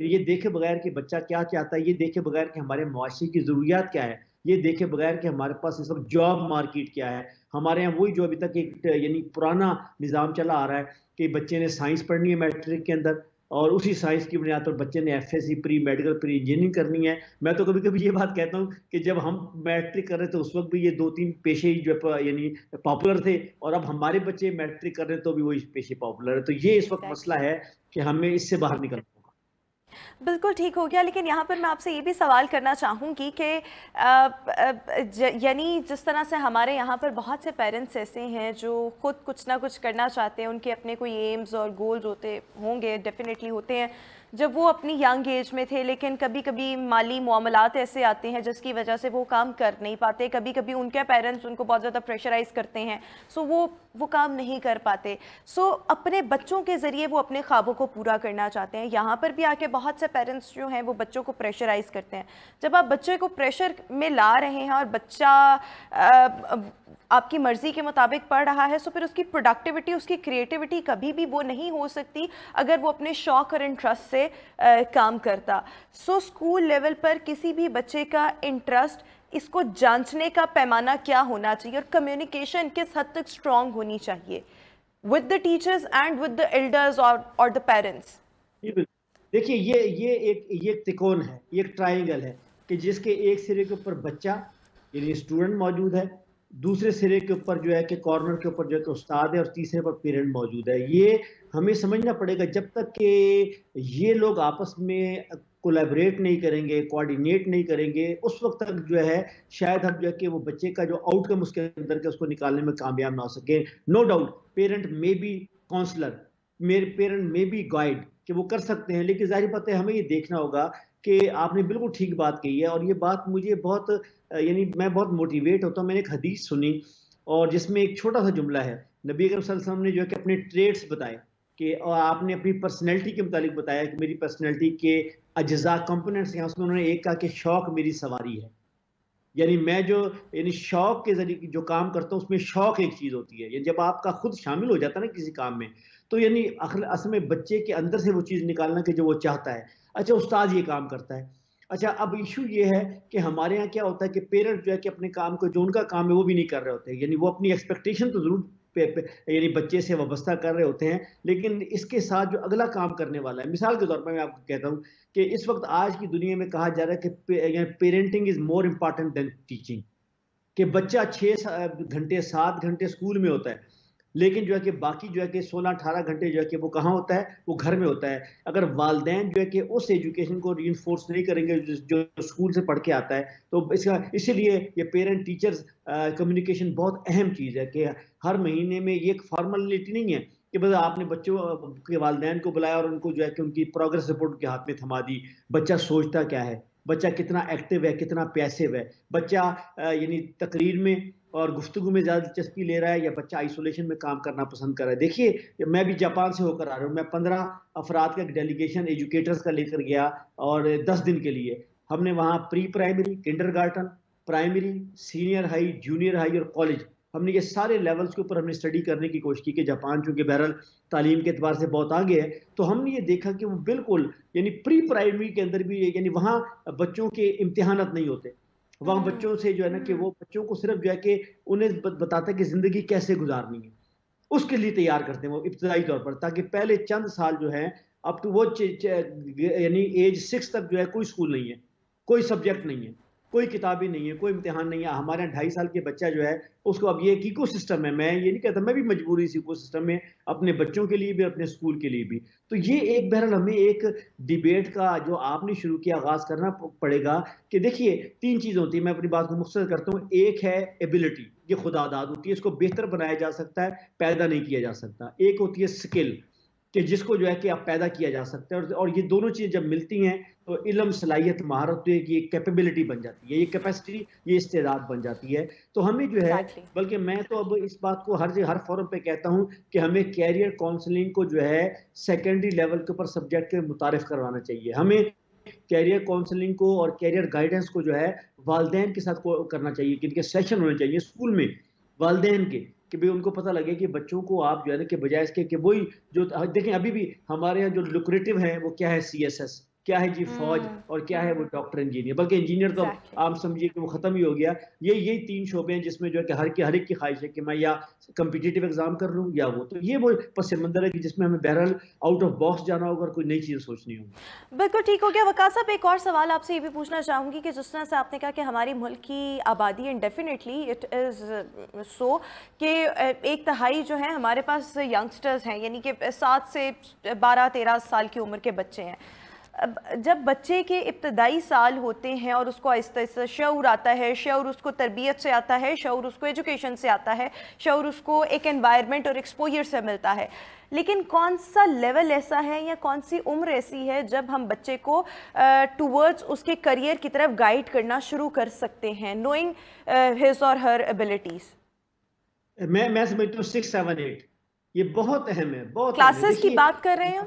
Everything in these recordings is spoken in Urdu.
یہ دیکھے بغیر کہ بچہ کیا چاہتا ہے، یہ دیکھے بغیر کہ ہمارے معاشرے کی ضروریات کیا ہے، یہ دیکھے بغیر کہ ہمارے پاس اس وقت جاب مارکیٹ کیا ہے. ہمارے یہاں وہی جو ابھی تک ایک یعنی پرانا نظام چلا آ رہا ہے کہ بچے نے سائنس پڑھنی ہے میٹرک کے اندر، اور اسی سائنس کی بنیاد پر بچے نے F S C pre medical pre engineering کرنی ہے. میں تو کبھی کبھی یہ بات کہتا ہوں کہ جب ہم میٹرک کر رہے تھے اس وقت بھی یہ دو تین پیشے ہی جو یعنی پاپولر تھے، اور اب ہمارے بچے میٹرک کر رہے ہیں تو بھی وہی پیشے پاپولر ہے. تو یہ اس وقت مسئلہ ایگزیکٹلی. ہے کہ ہمیں اس سے باہر نکلنا ہوگا. بالکل ٹھیک ہو گیا، لیکن یہاں پر میں آپ سے یہ بھی سوال کرنا چاہوں گی کہ یعنی جس طرح سے ہمارے یہاں پر بہت سے پیرنٹس ایسے ہیں جو خود کچھ نہ کچھ کرنا چاہتے ہیں، ان کے اپنے کوئی ایمز اور گولز ہوتے ہوں گے، ڈیفینیٹلی ہوتے ہیں جب وہ اپنی ینگ ایج میں تھے، لیکن کبھی کبھی مالی معاملات ایسے آتے ہیں جس کی وجہ سے وہ کام کر نہیں پاتے. کبھی کبھی ان کے پیرنٹس ان کو بہت زیادہ پریشرائز کرتے ہیں، سو وہ کام نہیں کر پاتے. سو اپنے بچوں کے ذریعے وہ اپنے خوابوں کو پورا کرنا چاہتے ہیں. یہاں پر بھی آ کے بہت سے پیرنٹس جو ہیں وہ بچوں کو پریشرائز کرتے ہیں. جب آپ بچے کو پریشر میں لا رہے ہیں اور بچہ آپ کی مرضی کے مطابق پڑھ رہا ہے، سو پھر اس کی پروڈکٹیوٹی، اس کی کریٹیوٹی کبھی بھی وہ نہیں ہو سکتی اگر وہ اپنے شوق اور انٹرسٹ سے کام کرتا. سو اسکول لیول پر کسی بھی بچے کا انٹرسٹ، اس کو جانچنے کا پیمانہ کیا ہونا چاہیے، اور کمیونیکیشن کس حد تک اسٹرانگ ہونی چاہیے with the teachers and with the elders or the parents. دیکھیے یہ ایک تکون ہے، یہ ایک ٹرائنگل ہے کہ جس کے ایک سرے کے اوپر بچہ یعنی اسٹوڈنٹ موجود ہے، دوسرے سرے کے اوپر جو ہے کہ کارنر کے اوپر جو ہے کہ استاد ہے، اور تیسرے پر پیرنٹ موجود ہے. یہ ہمیں سمجھنا پڑے گا جب تک کہ یہ لوگ آپس میں کولیبریٹ نہیں کریں گے، کوآرڈینیٹ نہیں کریں گے، اس وقت تک جو ہے شاید ہم جو ہے کہ وہ بچے کا جو آؤٹ کم اس کے اندر کے اس کو نکالنے میں کامیاب نہ ہو سکے. نو ڈاؤٹ پیرنٹ میں بی کاؤنسلر، میرے پیرنٹ میں بی گائیڈ کہ وہ کر سکتے ہیں، لیکن ظاہر بات ہے ہمیں یہ دیکھنا ہوگا کہ آپ نے بالکل ٹھیک بات کہی ہے. اور یہ بات مجھے بہت یعنی میں بہت موٹیویٹ ہوتا ہوں. میں نے ایک حدیث سنی اور جس میں ایک چھوٹا سا جملہ ہے، نبی اکرم صلی اللہ علیہ وسلم نے جو ہے کہ اپنے ٹریٹس بتائے کہ آپ نے اپنی پرسنالٹی کے متعلق بتایا کہ میری پرسنالٹی کے اجزاء کمپوننٹس ہیں. اس میں انہوں نے ایک کہا کہ شوق میری سواری ہے. یعنی میں جو یعنی شوق کے ذریعے جو کام کرتا ہوں اس میں شوق ایک چیز ہوتی ہے. یعنی جب آپ کا خود شامل ہو جاتا ہے نا کسی کام میں، تو یعنی اصل میں بچے کے اندر سے وہ چیز نکالنا کہ جو وہ چاہتا ہے. اچھا استاد یہ کام کرتا ہے. اچھا اب ایشو یہ ہے کہ ہمارے یہاں کیا ہوتا ہے کہ پیرنٹ جو ہے کہ اپنے کام کو جو ان کا کام ہے وہ بھی نہیں کر رہے ہوتے. یعنی وہ اپنی ایکسپیکٹیشن تو ضرور یعنی بچے سے وابستہ کر رہے ہوتے ہیں، لیکن اس کے ساتھ جو اگلا کام کرنے والا ہے، مثال کے طور پر میں آپ کو کہتا ہوں کہ اس وقت آج کی دنیا میں کہا جا رہا ہے کہ parenting is more important than teaching. کہ بچہ 6 گھنٹے 7 گھنٹے اسکول میں ہوتا ہے، لیکن جو ہے کہ باقی جو ہے کہ 16 18 گھنٹے جو ہے کہ وہ کہاں ہوتا ہے، وہ گھر میں ہوتا ہے. اگر والدین جو ہے کہ اس ایجوکیشن کو ری انفورس نہیں کریں گے جو اسکول سے پڑھ کے آتا ہے، تو اسی لیے یہ پیرنٹ ٹیچرز کمیونیکیشن بہت اہم چیز ہے. کہ ہر مہینے میں یہ ایک فارملٹی نہیں ہے کہ بس آپ نے بچوں کے والدین کو بلایا اور ان کو جو ہے کہ ان کی پروگرس رپورٹ کے ہاتھ میں تھما دی. بچہ سوچتا کیا ہے، بچہ کتنا ایکٹیو ہے، کتنا پیسیو ہے، بچہ یعنی تقریر میں اور گفتگو میں زیادہ دلچسپی لے رہا ہے یا بچہ آئسولیشن میں کام کرنا پسند کر رہا ہے. دیکھیے میں بھی جاپان سے ہو کر آ رہا ہوں. میں 15 افراد کا ایک ڈیلیگیشن ایجوکیٹرز کا لے کر گیا اور 10 دن کے لیے ہم نے وہاں pre primary, kindergarten, primary, senior high, junior high اور کالج، ہم نے یہ سارے لیولز کے اوپر ہم نے اسٹڈی کرنے کی کوشش کی کہ جاپان چونکہ بہرحال تعلیم کے اعتبار سے بہت آگے ہے، تو ہم نے یہ دیکھا کہ وہ بالکل یعنی پری پرائمری کے اندر بھی یعنی وہاں بچوں کے امتحانات نہیں ہوتے. وہاں بچوں سے جو ہے نا کہ وہ بچوں کو صرف جو ہے کہ انہیں بتاتا ہے کہ زندگی کیسے گزارنی ہے، اس کے لیے تیار کرتے ہیں وہ ابتدائی طور پر، تاکہ پہلے چند سال جو ہے اب تو وہ یعنی ایج 6 تک جو ہے کوئی اسکول نہیں ہے، کوئی سبجیکٹ نہیں ہے، کوئی کتابیں نہیں ہے، کوئی امتحان نہیں ہے. ہمارے 2.5 سال کے بچہ جو ہے اس کو اب یہ ایک ایکو سسٹم ہے. میں یہ نہیں کہتا، میں بھی مجبوری اس ایکو سسٹم میں اپنے بچوں کے لیے بھی اپنے اسکول کے لیے بھی. تو یہ ایک بہرحال ہمیں ایک ڈیبیٹ کا جو آپ نے شروع کیا آغاز کرنا پڑے گا کہ دیکھیے 3 چیزیں ہوتی ہیں. میں اپنی بات کو مختصر کرتا ہوں. ایک ہے ایبلٹی، یہ خدا داد ہوتی ہے، اس کو بہتر بنایا جا سکتا ہے، پیدا نہیں کیا جا سکتا. ایک ہوتی ہے سکل کہ جس کو جو ہے کہ آپ پیدا کیا جا سکتا ہے، اور یہ دونوں چیزیں جب ملتی ہیں تو علم، صلاحیت، مہارت تو ایک یہ کیپیبلٹی بن جاتی ہے، یہ کیپیسٹی، یہ استعداد بن جاتی ہے. تو ہمیں جو ہے ایگزیکٹلی. بلکہ میں تو اب اس بات کو ہر فورم پہ کہتا ہوں کہ ہمیں کیریئر کاؤنسلنگ کو جو ہے سیکنڈری لیول کے اوپر سبجیکٹ کے متعارف کروانا چاہیے. ہمیں کیریئر کاؤنسلنگ کو اور کیریئر گائیڈنس کو جو ہے والدین کے ساتھ کرنا چاہیے، کہ ان کے سیشن ہونے چاہیے اسکول میں والدین کے، کہ بھی ان کو پتہ لگے کہ بچوں کو آپ جو ہے نا کہ بجائے اس کے کہ وہی جو دیکھیں ابھی بھی ہمارے یہاں جو لوکریٹو ہیں وہ کیا ہے، سی ایس ایس، کیا ہے جی فوج اور کیا ہے وہ ڈاکٹر انجینئر، بلکہ انجینئر تو ایگزیکٹلی آپ سمجھیے کہ وہ ختم ہی ہو گیا. یہی 3 شعبے ہیں جس میں جو ہے کہ ہر ایک کی خواہش ہے کہ میں یا کمپٹیٹیو ایگزام کر لوں یا وہ. تو یہ وہ پس منظر ہے کہ جس میں ہمیں بہرحال آؤٹ آف باکس جانا ہوگا اور کوئی نئی چیز سوچنی ہوگی. بالکل ٹھیک ہو گیا. وقاص صاحب ایک اور سوال آپ سے یہ بھی پوچھنا چاہوں گی کہ جس طرح سے آپ نے کہا کہ ہماری ملک کی آبادی انڈیفینیٹلی اٹ از سو کہ 1/3 جو ہیں ہمارے پاس ینگسٹرز ہیں، یعنی کہ 7 سے 12-13 سال کی عمر کے بچے ہیں. جب بچے کے ابتدائی سال ہوتے ہیں اور اس کو آہستہ آہستہ شعور آتا ہے، شعور اس کو تربیت سے آتا ہے، شعور اس کو ایجوکیشن سے آتا ہے، شعور اس کو ایک انوائرمنٹ اور ایکسپوجر سے ملتا ہے، لیکن کون سا لیول ایسا ہے یا کون سی عمر ایسی ہے جب ہم بچے کو ٹورڈز اس کے کریئر کی طرف گائیڈ کرنا شروع کر سکتے ہیں، knowing his or Hare abilities? میں سمجھتا ہوں 6 7 8 یہ بہت اہم ہے، بہت اہم ہے. کلاسز کی دیکھیے بات کر رہے ہیں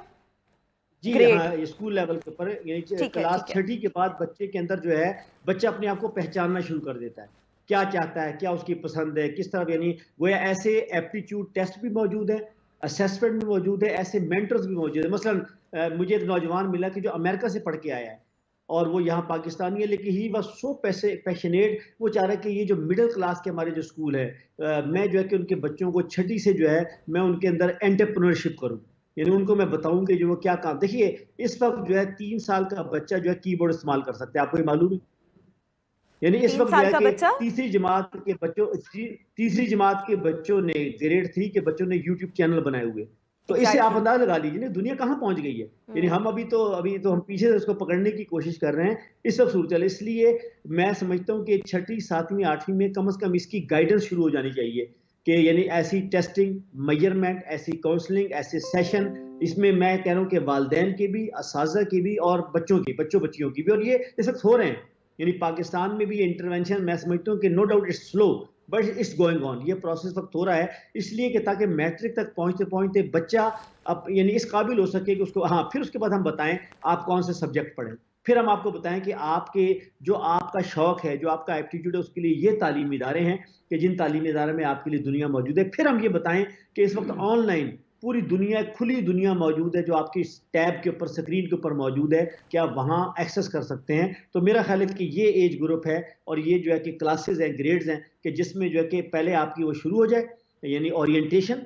جی گریڈ؟ ہاں، اسکول لیول کے اوپر یعنی ٹھیک ہے کلاس ٹھیک ہے 30 کے بعد بچے کے اندر جو ہے بچہ اپنے آپ کو پہچاننا شروع کر دیتا ہے، کیا چاہتا ہے، کیا اس کی پسند ہے، کس طرح. یعنی گویا ایسے ایپٹیچیوڈ ٹیسٹ بھی موجود ہیں، اسیسمنٹ بھی موجود ہے، ایسے مینٹرز بھی موجود ہیں. مثلا مجھے ایک نوجوان ملا کہ جو امریکہ سے پڑھ کے آیا ہے اور وہ یہاں پاکستانی ہے، لیکن ہی واز سو پیشنیٹ. وہ چاہ رہا ہے کہ یہ جو مڈل کلاس کے ہمارے جو اسکول ہے، میں جو ہے کہ ان کے بچوں کو 6 سے جو ہے میں ان کے اندر انٹرپرینورشپ کروں، یعنی ان کو میں بتاؤں کہ جو وہ کیا کام. دیکھیے اس وقت جو ہے 3 سال کا بچہ جو ہے کی بورڈ استعمال کر سکتا ہے، آپ کو یہ معلوم ہے. یعنی اس 3 وقت جو سال ہے کا کہ بچہ؟ تیسری جماعت کے بچوں نے، گریڈ 3 کے بچوں نے یوٹیوب چینل بنائے ہوئے. تو اس سے آپ ایگزیکٹلی. اندازہ لگا لیجیے نا دنیا کہاں پہنچ گئی ہے. یعنی ہم ابھی تو ہم پیچھے سے اس کو پکڑنے کی کوشش کر رہے ہیں اس وقت صورت. اس لیے میں سمجھتا ہوں کہ 6 7 8 میں کم از کم اس کی گائیڈنس شروع ہو جانی چاہیے کہ یعنی ایسی ٹیسٹنگ، میجرمنٹ، ایسی کاؤنسلنگ، ایسے سیشن. اس میں کہہ رہا ہوں کہ والدین کے بھی، اساتذہ کے بھی اور بچیوں کی بھی، اور یہ اس وقت ہو رہے ہیں. یعنی پاکستان میں بھی انٹروینشن میں سمجھتا ہوں کہ no doubt it's slow but it's going on. یہ پروسیس وقت ہو رہا ہے اس لیے کہ تاکہ میٹرک تک پہنچتے بچہ اب یعنی اس قابل ہو سکے کہ اس کو پھر اس کے بعد ہم بتائیں آپ کون سے سبجیکٹ پڑھیں. پھر ہم آپ کو بتائیں کہ آپ کا شوق ہے، جو آپ کا ایپٹیٹیوڈ ہے، اس کے لیے یہ تعلیمی ادارے ہیں کہ جن تعلیمی اداروں میں آپ کے لیے دنیا موجود ہے. پھر ہم یہ بتائیں کہ اس وقت آن لائن پوری دنیا، کھلی دنیا موجود ہے جو آپ کی ٹیب کے اوپر، اسکرین کے اوپر موجود ہے کہ آپ وہاں ایکسس کر سکتے ہیں. تو میرا خیال ہے کہ یہ ایج گروپ ہے اور یہ جو ہے کہ کلاسز ہیں، گریڈز ہیں کہ جس میں جو ہے کہ پہلے آپ کی وہ شروع ہو جائے، یعنی اورینٹیشن،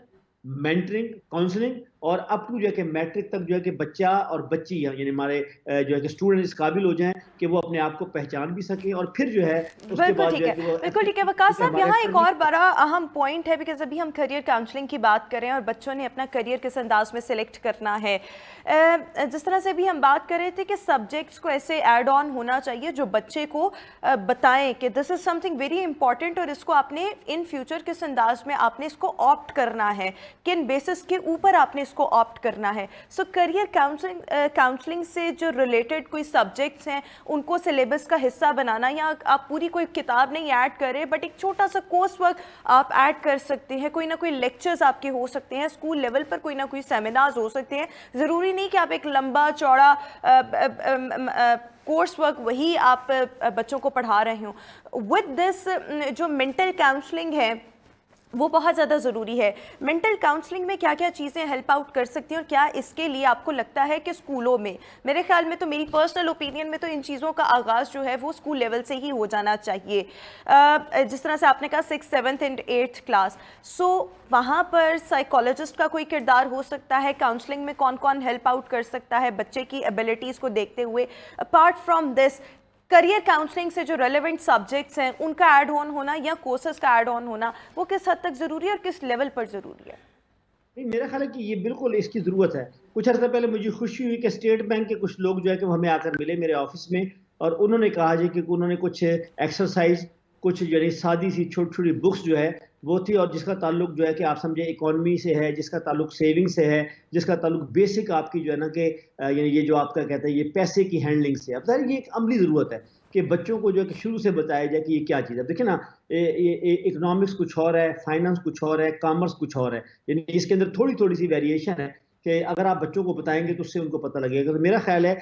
مینٹرنگ، کاؤنسلنگ، اور اپ ٹو جو ہے کہ میٹرک تک جو ہے کہ بچہ اور بچی یعنی ہمارے جو ہے کہ اسٹوڈنٹ اس قابل ہو جائیں کہ وہ اپنے آپ کو پہچان بھی سکیں. اور پھر جو ہے اس کے بالکل بعد ٹھیک جو ہے ہے، کہ وہ بالکل ٹھیک ہے. وقاص صاحب ہمارے یہاں ایک اور بڑا اہم پوائنٹ ہے، بیکاز ابھی ہم کریئر کاؤنسلنگ کی بات کریں اور بچوں نے اپنا کریئر کس انداز میں سلیکٹ کرنا ہے. جس طرح سے بھی ہم بات کر رہے تھے کہ سبجیکٹس کو ایسے ایڈ آن ہونا چاہیے جو بچے کو بتائیں کہ دس از سم تھنگ ویری امپورٹنٹ اور اس کو آپ نے ان فیوچر کس انداز میں آپ نے اس کو آپٹ کرنا ہے، کن بیسس کے اوپر آپ نے اس کو آپٹ کرنا ہے. سو کریئر کاؤنسلنگ سے جو ریلیٹڈ کوئی سبجیکٹس ہیں ان کو سلیبس کا حصہ بنانا، یا آپ پوری کوئی کتاب نہیں ایڈ کریں بٹ ایک چھوٹا سا کورس ورک آپ ایڈ کر سکتے ہیں. کوئی نہ کوئی لیکچرز آپ کے ہو سکتے ہیں اسکول لیول پر، کوئی نہ کوئی سیمینارز ہو سکتے ہیں. ضروری نہیں کہ آپ ایک لمبا چوڑا کورس ورک وہی آپ بچوں کو پڑھا رہے ہوں. ود دس جو مینٹل کاؤنسلنگ ہے وہ بہت زیادہ ضروری ہے. مینٹل کاؤنسلنگ میں کیا کیا چیزیں ہیلپ آؤٹ کر سکتی ہیں اور کیا اس کے لیے آپ کو لگتا ہے کہ اسکولوں میں، میرے خیال میں تو، میری پرسنل اوپینین میں تو ان چیزوں کا آغاز جو ہے وہ اسکول لیول سے ہی ہو جانا چاہیے. جس طرح سے آپ نے کہا 6 7 اینڈ 8 کلاس، سو وہاں پر سائیکالوجسٹ کا کوئی کردار ہو سکتا ہے. کاؤنسلنگ میں کون کون ہیلپ آؤٹ کر سکتا ہے بچے کی ایبلٹیز کو دیکھتے ہوئے. Apart from this, career counselling سے جو ریلیونٹ سبجیکٹس ہیں ان کا ایڈ آن ہونا یا کورسز کا ایڈ آن ہونا وہ کس حد تک ضروری ہے اور کس لیول پر ضروری ہے؟ نہیں، میرا خیال ہے کہ یہ بالکل اس کی ضرورت ہے. کچھ عرصہ پہلے مجھے خوشی ہوئی کہ اسٹیٹ بینک کے کچھ لوگ جو ہے کہ وہ ہمیں آ کر ملے میرے آفس میں، اور انہوں نے کہا جی کہ انہوں نے کچھ ایکسرسائز، کچھ یعنی سادی سی چھوٹی چھوٹی بکس جو ہے وہ تھی، اور جس کا تعلق جو ہے کہ آپ سمجھے اکانومی سے ہے، جس کا تعلق سیونگ سے ہے، جس کا تعلق بیسک آپ کی جو ہے نا کہ یعنی یہ جو آپ کا کہتا ہے یہ پیسے کی ہینڈلنگ سے. اب ظاہر یہ ایک عملی ضرورت ہے کہ بچوں کو جو ہے کہ شروع سے بتایا جائے کہ یہ کیا چیز ہے. دیکھیں نا، اکنامکس کچھ اور ہے، فائنانس کچھ اور ہے، کامرس کچھ اور ہے. یعنی اس کے اندر تھوڑی تھوڑی سی ویریشن ہے کہ اگر آپ بچوں کو بتائیں گے تو اس سے ان کو پتہ لگے گا. تو میرا خیال ہے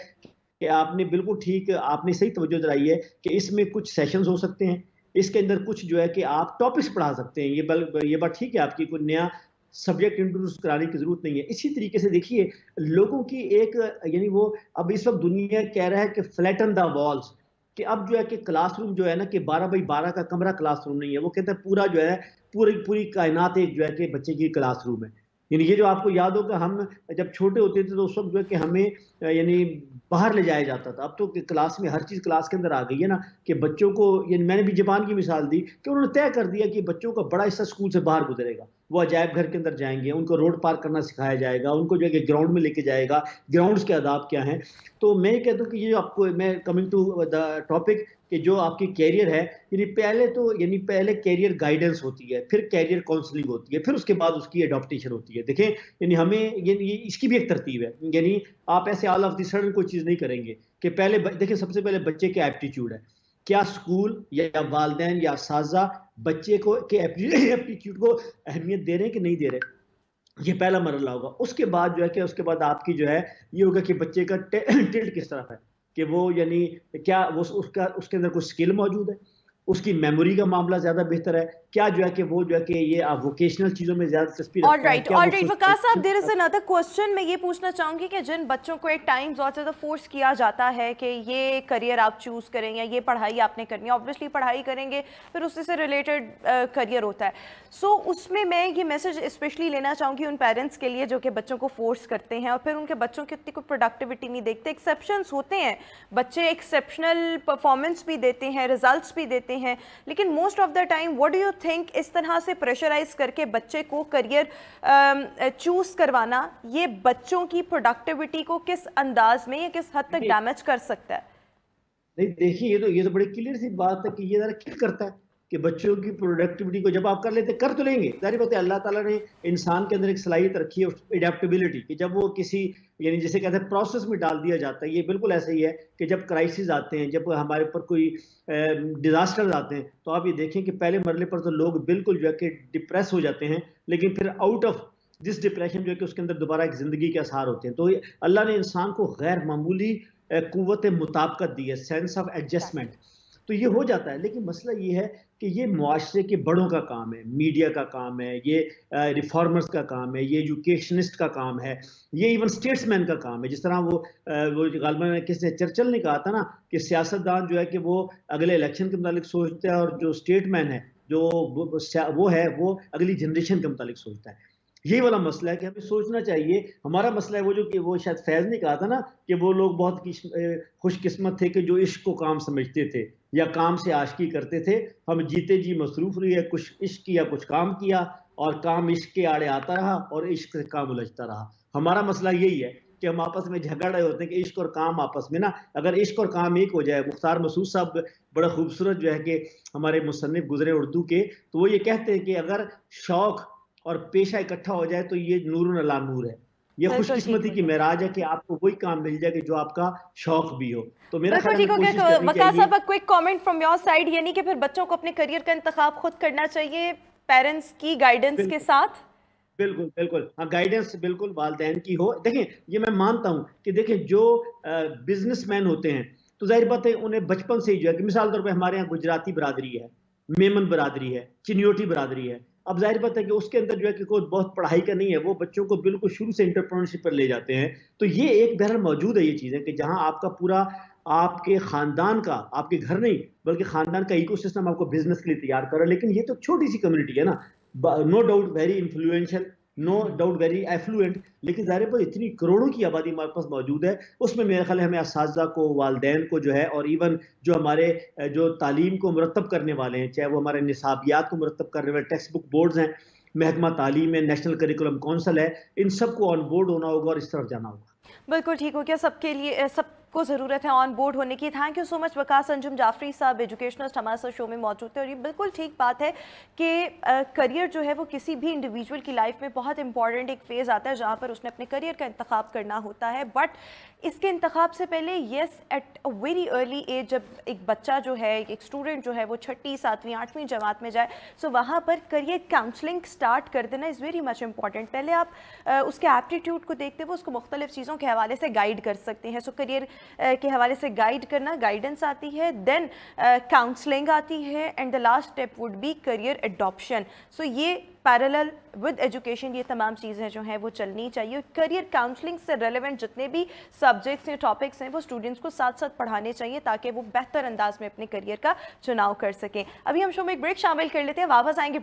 کہ آپ نے بالکل ٹھیک، آپ نے صحیح توجہ دلائی ہے کہ اس میں کچھ سیشنز ہو سکتے ہیں، اس کے اندر کچھ جو ہے کہ آپ ٹاپکس پڑھا سکتے ہیں. یہ بات ٹھیک ہے آپ کی، کوئی نیا سبجیکٹ انٹروڈیوس کرانے کی ضرورت نہیں ہے. اسی طریقے سے دیکھیے لوگوں کی ایک یعنی وہ اب اس وقت دنیا کہہ رہا ہے کہ فلیٹن دا والز, کہ اب جو ہے کہ کلاس روم جو ہے نا کہ 12x12 کا کمرہ کلاس روم نہیں ہے, وہ کہتے ہیں پورا جو ہے پوری کائنات ایک جو ہے کہ بچے کی کلاس روم ہے. یعنی یہ جو آپ کو یاد ہو کہ ہم جب چھوٹے ہوتے تھے تو اس وقت جو ہے کہ ہمیں یعنی باہر لے جایا جاتا تھا. اب تو کلاس میں ہر چیز کلاس کے اندر آ گئی ہے نا, کہ بچوں کو یعنی میں نے بھی جاپان کی مثال دی کہ انہوں نے طے کر دیا کہ بچوں کا بڑا حصہ اسکول سے باہر گزرے گا, وہ عجائب گھر کے اندر جائیں گے, ان کو روڈ پار کرنا سکھایا جائے گا, ان کو جو ہے کہ گراؤنڈ میں لے کے جائے گا, گراؤنڈس کے آداب کیا ہیں. تو میں یہ کہتا ہوں کہ یہ آپ کو میں کمنگ ٹو دا ٹاپک کہ جو آپ کی کیریئر ہے یعنی پہلے کیریئر گائیڈنس ہوتی ہے, پھر کیریئر کاؤنسلنگ ہوتی ہے, پھر اس کے بعد اس کی اڈاپٹیشن ہوتی ہے. دیکھیں یعنی ہمیں یعنی اس کی بھی ایک ترتیب ہے, یعنی آپ ایسے آل آف دی سڈن کوئی چیز نہیں کریں گے کہ پہلے دیکھیں سب سے پہلے بچے کے ایپٹیچیوڈ ہے, کیا اسکول یا والدین یا اساتذہ بچے کو کے ایپٹیچیوڈ کو اہمیت دے رہے ہیں کہ نہیں دے رہے, یہ پہلا مرحلہ ہوگا. اس کے بعد جو ہے کہ اس کے بعد آپ کی جو ہے یہ ہوگا کہ بچے کا ٹلٹ کس طرف ہے, کہ وہ یعنی کیا وہ اس کے اندر کوئی اسکل موجود ہے, اس کی میموری کا معاملہ زیادہ بہتر ہے, کیا جو ہے کہ وہ جو ہے کہ یہ ووکیشنل چیزوں میں زیادہ دلچسپی رکھتا ہے. آل رائٹ وقاص صاحب, دیر از another question میں یہ پوچھنا چاہوں گی کہ جن بچوں کو ایک ٹائم بہت زیادہ فورس کیا جاتا ہے کہ یہ کریئر آپ چوز کریں یا یہ پڑھائی آپ نے کرنی ہے, آبویسلی پڑھائی کریں گے پھر اسی سے ریلیٹڈ کریئر ہوتا ہے, سو اس میں یہ میسج اسپیشلی لینا چاہوں گی ان پیرنٹس کے لیے جو کہ بچوں کو فورس کرتے ہیں اور پھر ان کے بچوں کی اتنی کوئی پروڈکٹیوٹی نہیں دیکھتے. ایکسیپشنس ہوتے ہیں, بچے ایکسیپشنل پرفارمنس بھی دیتے ہیں, ریزلٹس بھی دیتے ہیں, لیکن most of the time what do you think اس طرح سے پریشرائز کر کے بچے کو کریئر چوز کروانا یہ بچوں کی پروڈکٹیوٹی کو کس انداز میں یا کس حد تک ڈیمیج کر سکتا ہے؟ نہیں دیکھیے یہ تو بڑی کلیئر سی بات ہے کہ یہ ذرا کیا کرتا ہے کہ بچوں کی پروڈکٹیوٹی کو جب آپ کر لیتے کر تو لیں گے, ظاہر بات ہے اللہ تعالیٰ نے انسان کے اندر ایک صلاحیت رکھی ہے اڈیپٹیبلٹی, کہ جب وہ کسی یعنی جسے کہتے ہیں پروسیس میں ڈال دیا جاتا ہے. یہ بالکل ایسا ہی ہے کہ جب کرائسس آتے ہیں, جب ہمارے اوپر کوئی ڈیزاسٹر آتے ہیں, تو آپ یہ دیکھیں کہ پہلے مرحلے پر تو لوگ بالکل جو ہے کہ ڈپریس ہو جاتے ہیں, لیکن پھر آؤٹ آف دس ڈپریشن جو ہے کہ اس کے اندر دوبارہ ایک زندگی کے اثار ہوتے ہیں. تو اللہ نے انسان کو غیر معمولی قوت مطابقت دی ہے, سینس آف ایڈجسٹمنٹ, تو یہ ہو جاتا ہے. لیکن مسئلہ یہ ہے کہ یہ معاشرے کے بڑوں کا کام ہے, میڈیا کا کام ہے, یہ ریفارمرز کا کام ہے, یہ ایجوکیشنسٹ کا کام ہے, یہ ایون اسٹیٹس مین کا کام ہے. جس طرح وہ غالباً کس نے چرچل نے کہا تھا نا کہ سیاستدان جو ہے کہ وہ اگلے الیکشن کے متعلق سوچتا ہے, اور جو اسٹیٹ مین ہے جو وہ ہے وہ اگلی جنریشن کے متعلق سوچتا ہے. یہی والا مسئلہ ہے کہ ہمیں سوچنا چاہیے. ہمارا مسئلہ ہے وہ جو کہ وہ شاید فیض نے کہا تھا نا کہ وہ لوگ بہت خوش قسمت تھے کہ جو عشق کو کام سمجھتے تھے یا کام سے عاشقی کرتے تھے. ہم جیتے جی مصروف رہے, کچھ عشق کیا کچھ کام کیا, اور کام عشق کے آڑے آتا رہا اور عشق سے کام الجھتا رہا. ہمارا مسئلہ یہی ہے کہ ہم آپس میں جھگڑ رہے ہوتے ہیں کہ عشق اور کام آپس میں نا, اگر عشق اور کام ایک ہو جائے. مختار مسعود صاحب بڑا خوبصورت جو ہے کہ ہمارے مصنف گزرے اردو کے, تو وہ یہ کہتے ہیں کہ اگر شوق اور پیشہ اکٹھا ہو جائے تو یہ نور علی نور ہے. یہ خوش قسمتی کی معراج ہے کہ آپ کو وہی کام مل جائے کہ جو آپ کا شوق بھی ہو. تو میرا خیال ہے کوشش کرنی چاہیے. Quick comment from your side, یعنی کہ پھر بچوں کو اپنے کریئر کا انتخاب خود کرنا چاہیے پیرنٹس کی گائیڈنس کے ساتھ. بالکل بالکل ہاں, گائیڈنس بالکل والدین کی ہو. دیکھیں یہ میں مانتا ہوں کہ دیکھیں جو بزنس مین ہوتے ہیں تو ظاہر بات ہے انہیں بچپن سے ہی جو ہے کہ مثال طور پہ ہمارے یہاں گجراتی برادری ہے, میمن برادری ہے, چنیوٹی برادری ہے. اب ظاہر بات ہے کہ اس کے اندر جو ہے کہ کوئی بہت پڑھائی کا نہیں ہے, وہ بچوں کو بالکل شروع سے انٹرپرینورشپ پر لے جاتے ہیں. تو یہ ایک بہرحال موجود ہے یہ چیزیں کہ جہاں آپ کا پورا آپ کے خاندان کا, آپ کے گھر نہیں بلکہ خاندان کا ایکو سسٹم آپ کو بزنس کے لیے تیار کر رہا ہے. لیکن یہ تو چھوٹی سی کمیونٹی ہے نا, no doubt very influential, no doubt very affluent, لیکن ظاہر پر اتنی کروڑوں کی آبادی ہمارے پاس موجود ہے. اس میں میرے خیال ہے ہمیں اساتذہ کو, والدین کو جو ہے, اور ایون جو ہمارے جو تعلیم کو مرتب کرنے والے ہیں, چاہے وہ ہمارے نصابیات کو مرتب کرنے والے ٹیکسٹ بک بورڈز ہیں, محکمہ تعلیم ہے, نیشنل کریکولم کونسل ہے, ان سب کو آن بورڈ ہونا ہوگا اور اس طرف جانا ہوگا. بالکل ٹھیک ہو گیا, سب کے لیے سب کو ضرورت ہے آن بورڈ ہونے کی. تھینک یو سو مچ وقاص انجم جعفری صاحب, ایجوکیشنسٹ ہمارے ساتھ شو میں موجود تھے. اور یہ بالکل ٹھیک بات ہے کہ کریئر جو ہے وہ کسی بھی انڈیویجول کی لائف میں بہت امپورٹنٹ ایک فیز آتا ہے جہاں پر اس نے اپنے کریئر کا انتخاب کرنا ہوتا ہے. بٹ اس کے انتخاب سے پہلے yes at a very early age جب ایک بچہ جو ہے, ایک اسٹوڈنٹ جو ہے وہ 6ٹھی 7ویں 8ویں جماعت میں جائے, سو وہاں پر کریئر کاؤنسلنگ اسٹارٹ کر دینا از ویری مچ امپورٹنٹ. پہلے آپ اس کے ایپٹیٹیوڈ کو دیکھتے ہوئے اس کو مختلف چیزوں کے حوالے سے گائیڈ کر سکتے ہیں. سو کریئر کے حوالے سے گائیڈ کرنا، گائیڈنس آتی ہے، دین کاؤنسلنگ آتی ہے، and the last step would be career adoption. So یہ پیرالل ود ایجوکیشن یہ تمام چیزیں جو ہیں وہ چلنی چاہیے. کریئر کاؤنسلنگ سے ریلیونٹ جتنے بھی سبجیکٹس ہیں، ٹاپکس ہیں، وہ اسٹوڈنٹس کو ساتھ ساتھ پڑھانے چاہیے تاکہ وہ بہتر انداز میں اپنے کریئر کا چناؤ کر سکیں. ابھی ہم شو میں ایک بریک شامل کر لیتے ہیں، واپس آئیں گے.